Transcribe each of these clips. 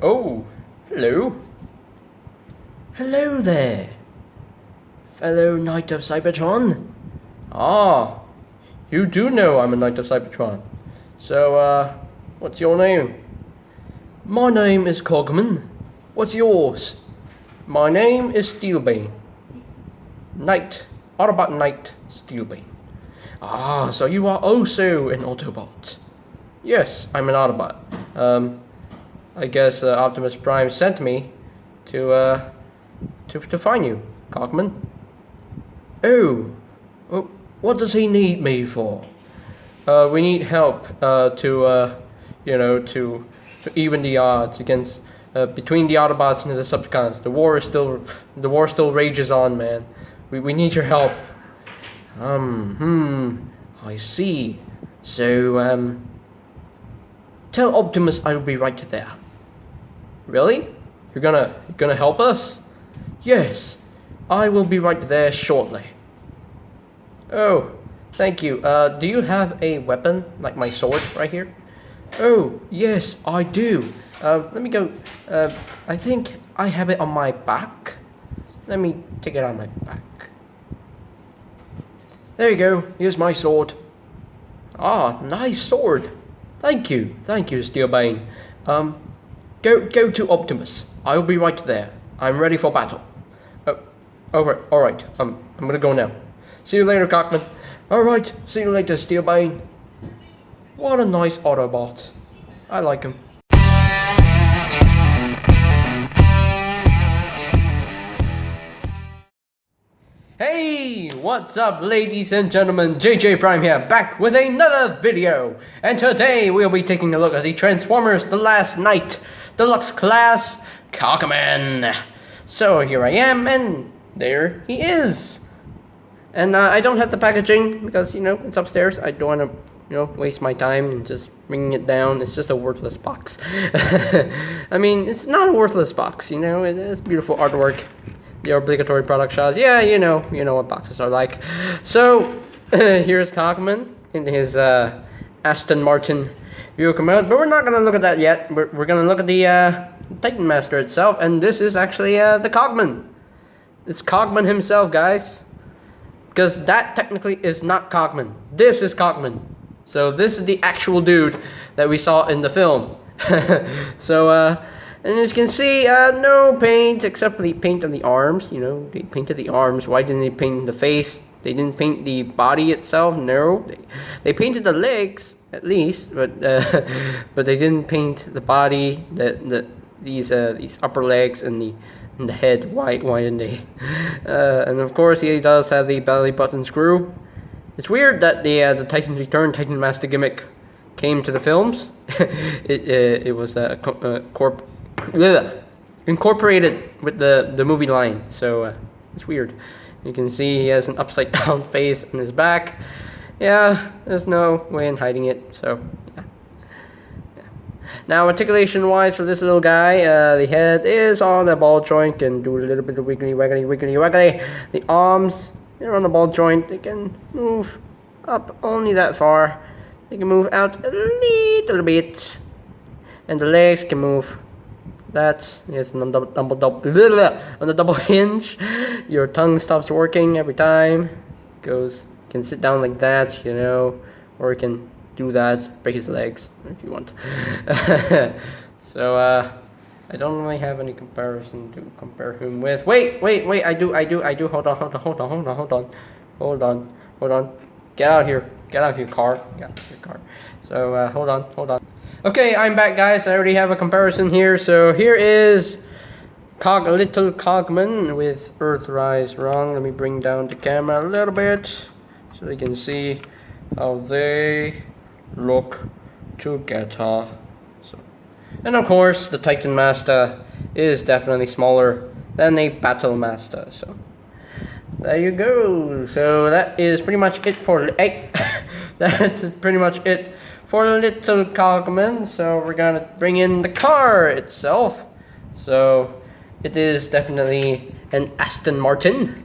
Oh, hello. Hello there, fellow Knight of Cybertron. Ah, you do know I'm a Knight of Cybertron. So, what's your name? My name is Cogman. What's yours? My name is Steelbane. Knight, Autobot Knight Steelbane. Ah, so you are also an Autobot. Yes, I'm an Autobot. I guess Optimus Prime sent me to find you, Cogman. Oh, what does he need me for? We need help to even the odds against between the Autobots and the Decepticons. The war still rages on, man. We need your help. I see. So, tell Optimus I'll be right there. Really? You're gonna help us? Yes, I will be right there shortly. Oh, thank you. Do you have a weapon, like my sword right here? Oh, yes, I do. Let me go. I think I have it on my back. Let me take it on my back. There you go. Here's my sword. Ah, nice sword. Thank you, Steelbane. Go to Optimus. I'll be right there. I'm ready for battle. All right. I'm gonna go now. See you later, Cogman. All right. See you later, Steelbane. What a nice Autobot. I like him. Hey, what's up, ladies and gentlemen? JJ Prime here, back with another video. And today we'll be taking a look at the Transformers The Last Knight Deluxe class Cogman. So here I am, and there he is. And I don't have the packaging because, it's upstairs. I don't want to, waste my time and just bringing it down. It's just a worthless box. I mean, it's not a worthless box, it is beautiful artwork. The obligatory product shots. Yeah, you know what boxes are like. So, here's Cogman in his Aston Martin vehicle mode. But we're not going to look at that yet. We're going to look at the Titan Master itself. And this is actually the Cogman. It's Cogman himself, guys. Because that technically is not Cogman. This is Cogman. So this is the actual dude that we saw in the film. So, and as you can see, no paint except for the paint on the arms. They painted the arms. Why didn't they paint the face? They didn't paint the body itself. No, they painted the legs at least, but they didn't paint the body. These upper legs and the head. Why didn't they? And of course, he does have the belly button screw. It's weird that the Titan's Return Titan Master gimmick came to the films. It was incorporated with the movie line, so it's weird. You can see he has an upside down face on his back. Yeah, there's no way in hiding it, so yeah. Now, articulation wise for this little guy, the head is on the ball joint, can do a little bit of wiggly waggly. The arms, they're on the ball joint, they can move up only that far. They can move out a little bit, and the legs can move. That is on the double hinge. Your tongue stops working every time. You can sit down like that, or you can do that, break his legs if you want. So I don't really have any comparison to compare him with. Wait, I do. Hold on. Get out here, car. So hold on. Okay, I'm back, guys. I already have a comparison here. So here is little Cogman with Earthrise wrong. Let me bring down the camera a little bit so you can see how they look together. So, and of course, the Titan Master is definitely smaller than a Battle Master. So there you go. So that is pretty much it for that's pretty much it for little Cogman. So we're gonna bring in the car itself. So it is definitely an Aston Martin.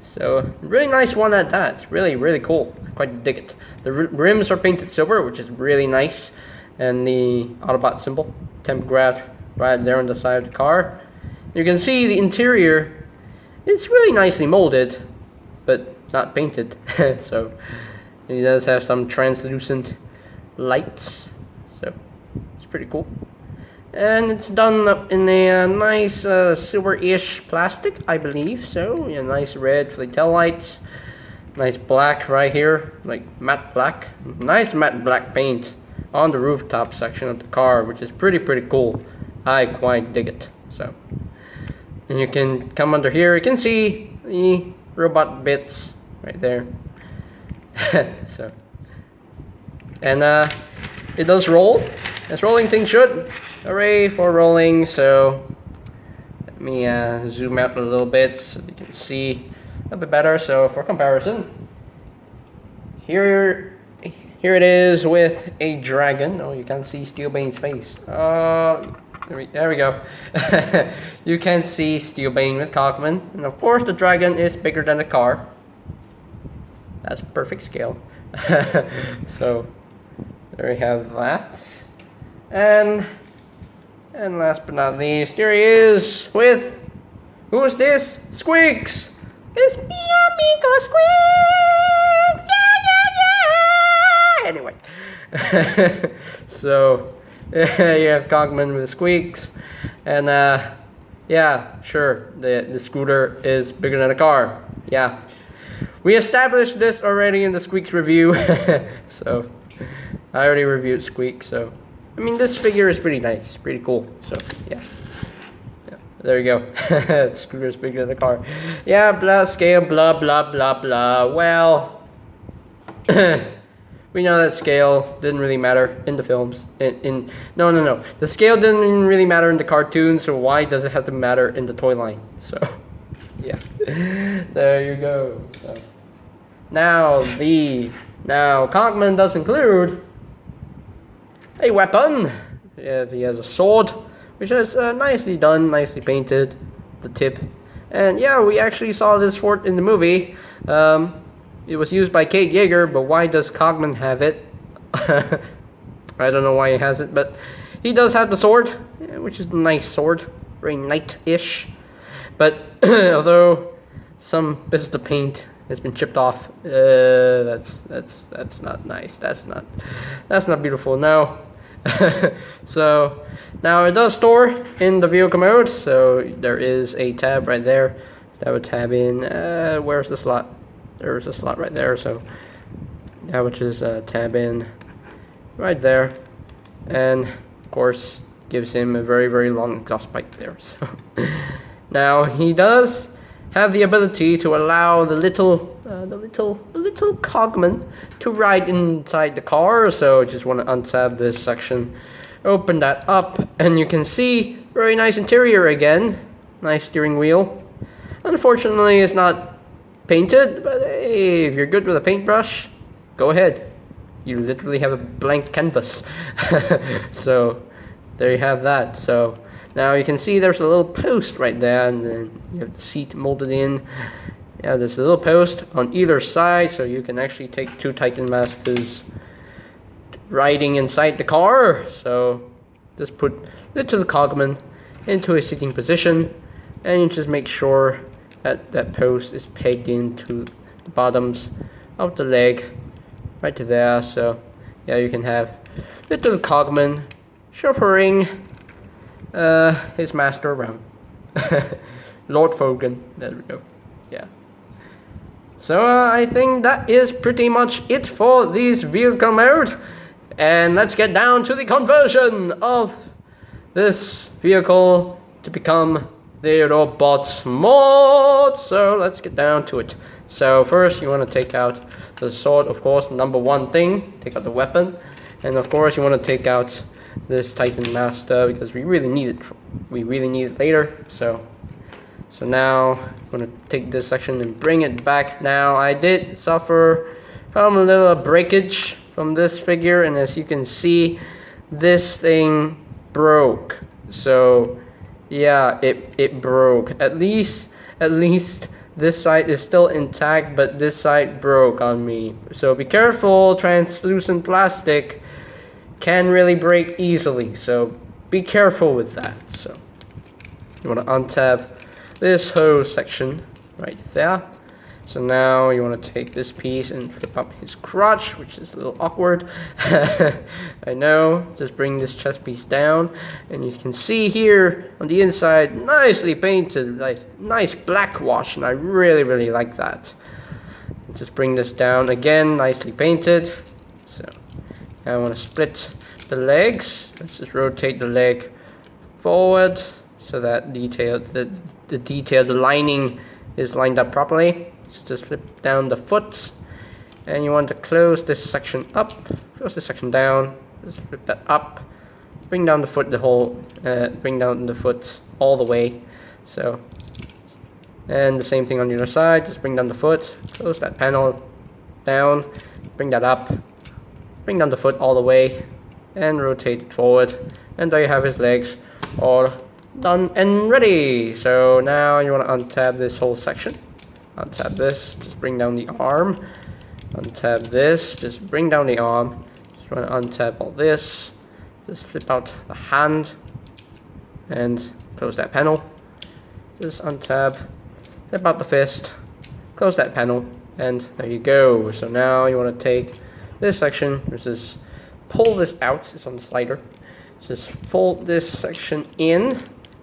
So really nice one at that. It's really cool. quite dig it. The rims are painted silver, which is really nice, and the Autobot symbol, Tempograph, right there on the side of the car. You can see the interior. It's really nicely molded, but not painted. So it does have some translucent lights, so it's pretty cool. And it's done up in a nice silver-ish plastic, I believe. So yeah, nice red for the tail lights, nice black right here, like matte black. Nice matte black paint on the rooftop section of the car, which is pretty cool. I quite dig it. So, and you can come under here. You can see the robot bits right there. So, and it does roll, as rolling things should. Hooray for rolling. So let me zoom out a little bit so you can see a little bit better. So for comparison, here it is with a dragon. Oh, you can't see Steelbane's face. There we go. You can see Steelbane with Cogman, and of course the dragon is bigger than the car. That's perfect scale. So there we have that. And last but not least, here he is with, who is this? Squeaks! It's me, amigo Squeaks! Yeah! Anyway. So, you have Cogman with Squeaks. And, yeah, sure, the scooter is bigger than a car. Yeah. We established this already in the Squeaks review. So, I already reviewed Squeaks, so. I mean, this figure is pretty nice, pretty cool. So, yeah. There you go. The scooter is bigger than the car. Yeah, blah, scale, blah, blah, blah, blah. Well, we know that scale didn't really matter in the films. No. The scale didn't really matter in the cartoons, so why does it have to matter in the toy line? So, yeah. There you go. So, now, Cogman does include a weapon. Yeah, he has a sword, which is nicely done, nicely painted, the tip. And yeah, we actually saw this fort in the movie. It was used by Kate Yeager, but why does Cogman have it? I don't know why he has it, but he does have the sword, which is a nice sword, very knight-ish. But although some bits of the paint has been chipped off, that's not nice. That's not beautiful. No. So now it does store in the vehicle mode. So there is a tab right there. So that would tab in. Where's the slot? There's a slot right there. So that would just tab in right there, and of course gives him a very long exhaust pipe there. So now he does have the ability to allow the little Cogman to ride inside the car. So just want to untab this section, open that up, and you can see very nice interior again. Nice steering wheel. Unfortunately, it's not painted, but hey, if you're good with a paintbrush, go ahead. You literally have a blank canvas. So there you have that. So now you can see there's a little post right there, and then you have the seat molded in. Yeah, there's a little post on either side, so you can actually take two Titan Masters riding inside the car. So just put little Cogman into a sitting position, and you just make sure that that post is pegged into the bottoms of the leg right to there. So yeah, you can have little Cogman chauffeuring his master around. Lord Folgan. There we go. Yeah. So I think that is pretty much it for this vehicle mode. And let's get down to the conversion of this vehicle to become the robot mode. So let's get down to it. So first you want to take out the sword, of course, number one thing. Take out the weapon. And of course you want to take out this Titan Master because we really need it. We really need it later. So now I'm gonna take this section and bring it back. Now I did suffer from a little breakage from this figure, and as you can see, this thing broke. So yeah, it broke. At least This side is still intact, but this side broke on me. So be careful, translucent plastic can really break easily. So be careful with that. So you want to untap this whole section right there. So now you want to take this piece and flip up his crotch, which is a little awkward. I know. Just bring this chest piece down, and you can see here on the inside, nicely painted, nice black wash, and I really like that. Just bring this down again, nicely painted. So now I want to split the legs. Let's just rotate the leg forward so that the lining is lined up properly. So just flip down the foot, and you want to close this section up, close this section down, just flip that up, bring down the foot bring down the foot all the way. So, and the same thing on the other side, just bring down the foot, close that panel down, bring that up, bring down the foot all the way, and rotate it forward, and there you have his legs all done and ready. So now you want to untap this whole section. Untap this, just bring down the arm. Untap this, just bring down the arm. Just want to untap all this. Just flip out the hand and close that panel. Just untap, flip out the fist, close that panel, and there you go. So now you want to take this section, just pull this out. It's on the slider. Just fold this section in.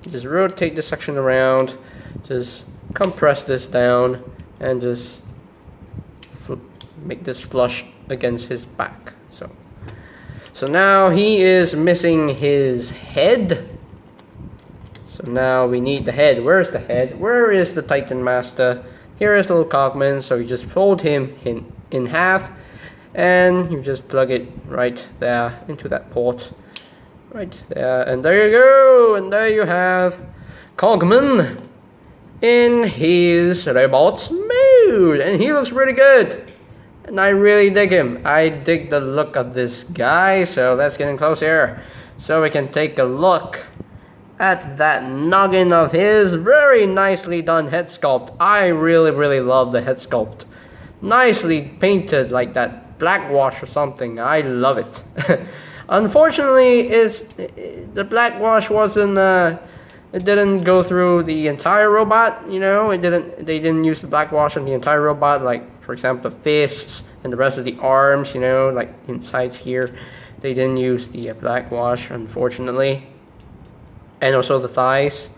Just rotate this section around. Just compress this down and just make this flush against his back. So now he is missing his head. So now we need the head. Where's the head? Where is the Titan Master? Here is little Cogman. So you just fold him in half, and you just plug it right there into that port. Right there, and there you go, and there you have Cogman in his robot mode, and he looks really good, and I really dig him. I dig the look of this guy. So let's get in closer so we can take a look at that noggin of his. Very nicely done head sculpt. I really love the head sculpt. Nicely painted, like that black wash or something. I love it. Unfortunately, the black wash wasn't. It didn't go through the entire robot. You know, They didn't use the black wash on the entire robot. Like, for example, the fists and the rest of the arms. You know, like insides here, they didn't use the black wash, unfortunately. And also the thighs,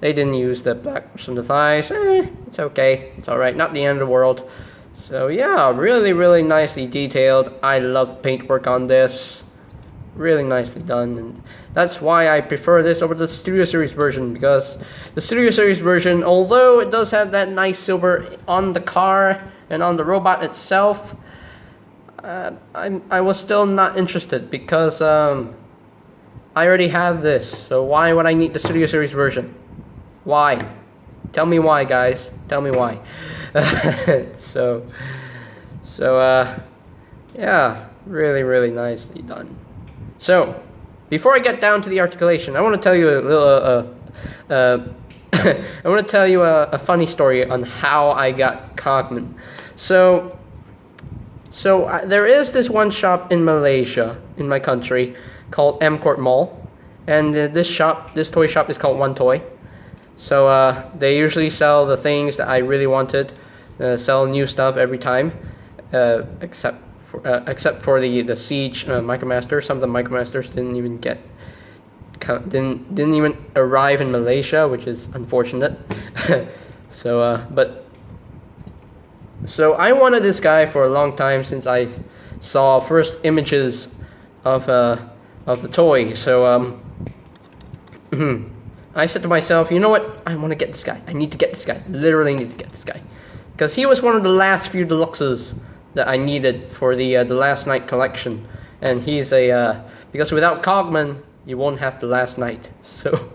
they didn't use the black wash on the thighs. It's okay. It's all right. Not the end of the world. So yeah, really nicely detailed. I love the paintwork on this. Really nicely done, and that's why I prefer this over the Studio Series version, because the Studio Series version, although it does have that nice silver on the car and on the robot itself, I was still not interested, because I already have this. So why would I need the Studio Series version? Why? Tell me why, guys. Tell me why. Yeah, really nicely done. So, before I get down to the articulation, I want to tell you a little. I want to tell you a funny story on how I got Cogman. So there is this one shop in Malaysia, in my country, called M Court Mall, and this toy shop is called One Toy. So they usually sell the things that I really wanted, sell new stuff every time, except for the Siege Micromaster. Some of the Micromasters didn't even arrive in Malaysia, which is unfortunate. So I wanted this guy for a long time, since I saw first images of the toy. So I said to myself, you know what? I want to get this guy. I need to get this guy. Literally need to get this guy, because he was one of the last few deluxes that I needed for the Last Night collection, and he's because without Cogman you won't have the Last Night. So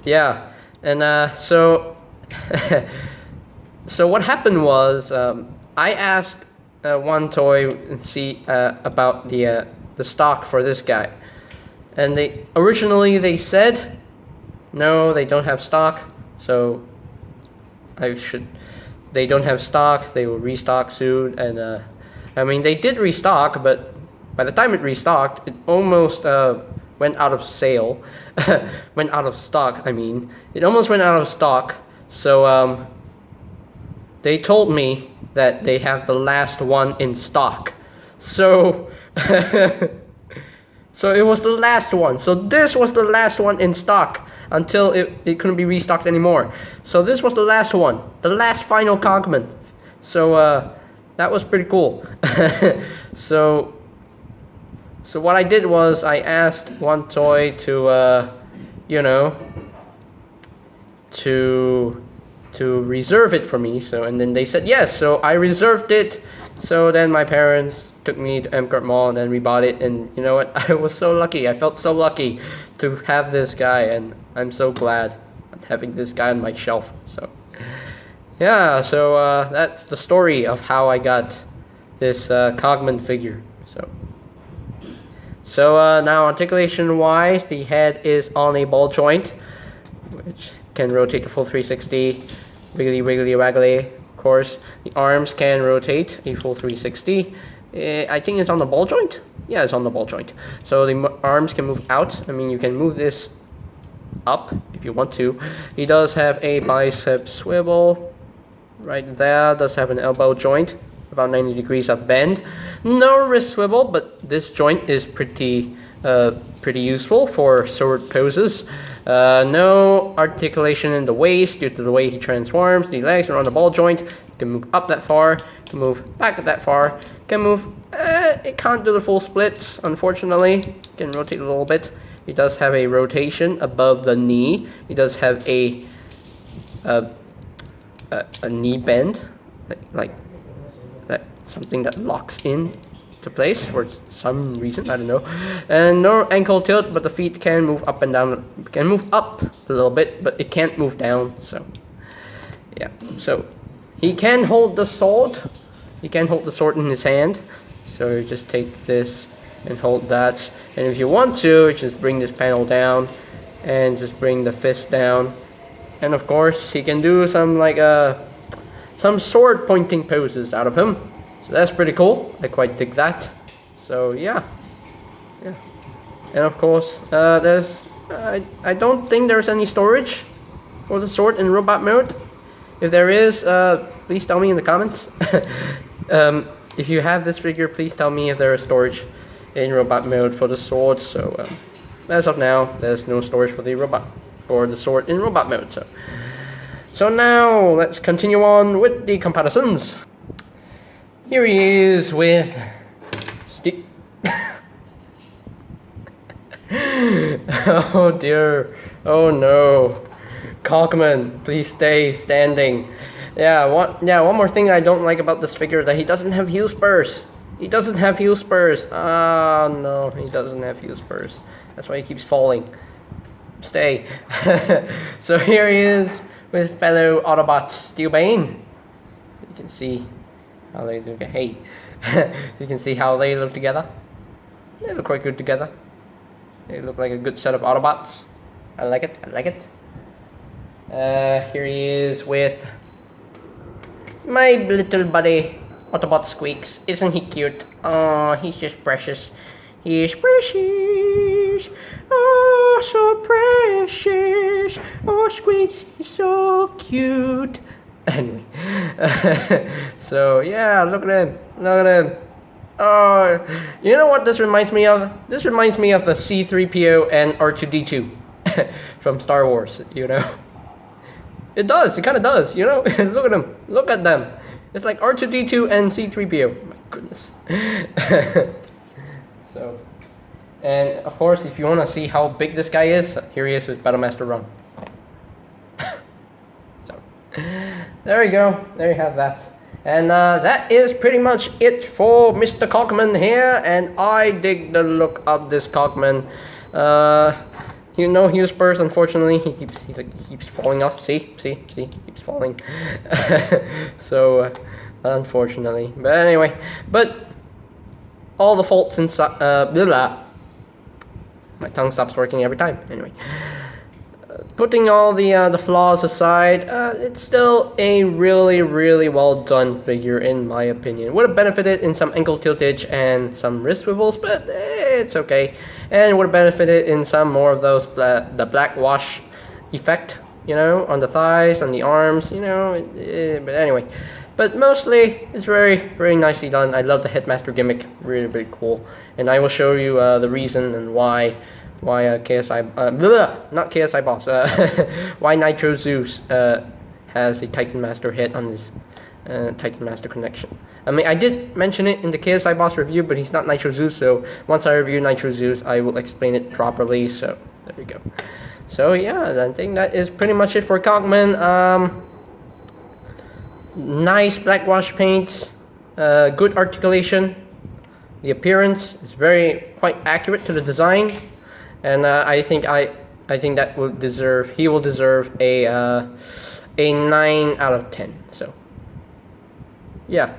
yeah, and so what happened was, I asked One Toy and see about the stock for this guy, and they originally said no, they don't have stock. So They don't have stock. They will restock soon, and I mean they did restock, but by the time it restocked, it almost went out of sale, went out of stock. I mean, it almost went out of stock. So they told me that they have the last one in stock. So so it was the last one. So this was the last one in stock until it couldn't be restocked anymore. So this was the last one, the last final Cogman. So that was pretty cool. So what I did was I asked one toy to you know, to reserve it for me. So, and then they said yes, so I reserved it. So then my parents took me to MCART Mall, and then we bought it. And you know what, I was so lucky. I felt so lucky to have this guy, and I'm so glad having this guy on my shelf. So yeah, so that's the story of how I got this Cogman figure. So now articulation wise, the head is on a ball joint, which can rotate the full 360, wiggly wiggly waggly. Of course, the arms can rotate a full 360. I think it's on the ball joint. Yeah, it's on the ball joint. So the arms can move out. I mean, you can move this up if you want to. He does have a bicep swivel right there. Does have an elbow joint, about 90 degrees of bend. No wrist swivel, but this joint is pretty useful for sword poses. No articulation in the waist due to the way he transforms. The legs are on the ball joint. Can move up that far, can move back that far, can move, it can't do the full splits, unfortunately. Can rotate a little bit. He does have a rotation above the knee. He does have a knee bend, like that, something that locks in to place for some reason, I don't know. And no ankle tilt, but the feet can move up and down. Can move up a little bit, but it can't move down. So yeah, so he can hold the sword. He can hold the sword in his hand. So you just take this and hold that. And if you want to, just bring this panel down and just bring the fist down. And of course, he can do some like some sword pointing poses out of him. So that's pretty cool. I quite dig that. So yeah. And of course, there's I don't think there's any storage for the sword in robot mode. If there is, please tell me in the comments. If you have this figure, please tell me if there is storage in robot mode for the sword. So as of now, there's no storage for the robot or the sword in robot mode. So now let's continue on with the comparisons. Here he is with Steve. Oh dear. Oh no. Cogman, please stay standing. One more thing I don't like about this figure is that he doesn't have heel spurs. He doesn't have heel spurs. Ah, no, he doesn't have heel spurs. That's why he keeps falling. Stay. So here he is with fellow Autobot Steelbane. You can see how they look. Hey, you can see how they look together. They look quite good together. They look like a good set of Autobots. I like it. I like it. Here he is with my little buddy Autobot Squeaks. Isn't he cute? Oh, he's just precious. He is precious. Oh, so precious. Oh, Squeaks, he's so cute. Anyway, so yeah, look at him. Look at him. Oh, you know what this reminds me of? This reminds me of the C-3PO and R2-D2 from Star Wars, you know? It does, it kind of does, you know? Look at them, look at them. It's like R2-D2 and C-3PO. My goodness. So, and of course, if you want to see how big this guy is, here he is with Battlemaster Run. So, there you go, there you have that. And that is pretty much it for Mr. Cogman here, and I dig the look of this Cogman. You know, heel spurs, unfortunately, he keeps falling off. See, he keeps falling. So, unfortunately, but anyway, but all the faults inside. Blah blah. My tongue stops working every time. Anyway, putting all the flaws aside, it's still a really well done figure in my opinion. Would have benefited in some ankle tiltage and some wrist swivels, but it's okay. And would have benefited in some more of those the black wash effect, you know, on the thighs, on the arms, you know. But anyway, but mostly it's very nicely done. I love the headmaster gimmick, really cool. And I will show you the reason and why KSI not KSI boss why Nitro Zeus has a Titan Master head on this Titan Master connection. I mean, I did mention it in the KSI boss review, but he's not Nitro Zeus, so once I review Nitro Zeus I will explain it properly. So there we go. So yeah, I think that is pretty much it for Cogman. Nice black wash paints, good articulation. The appearance is quite accurate to the design. And I think that he will deserve a 9 out of 10. So yeah,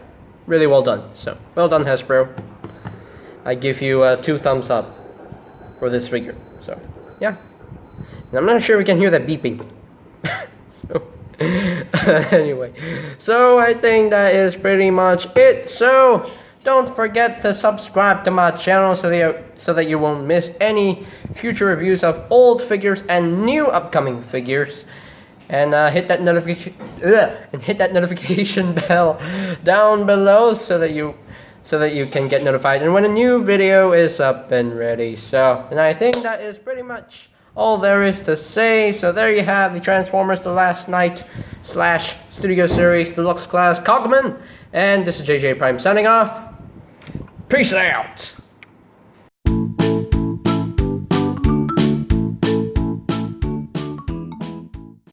really well done. So well done, Hasbro. I give you 2 thumbs up for this figure. So yeah, and I'm not sure we can hear that beeping. So anyway, so I think that is pretty much it. So don't forget to subscribe to my channel so that you won't miss any future reviews of old figures and new upcoming figures. And hit that notification bell down below so that you can get notified and when a new video is up and ready. So, and I think that is pretty much all there is to say. So there you have the Transformers The Last Night / Studio Series Deluxe Class Cogman. And this is JJ Prime signing off. Peace out!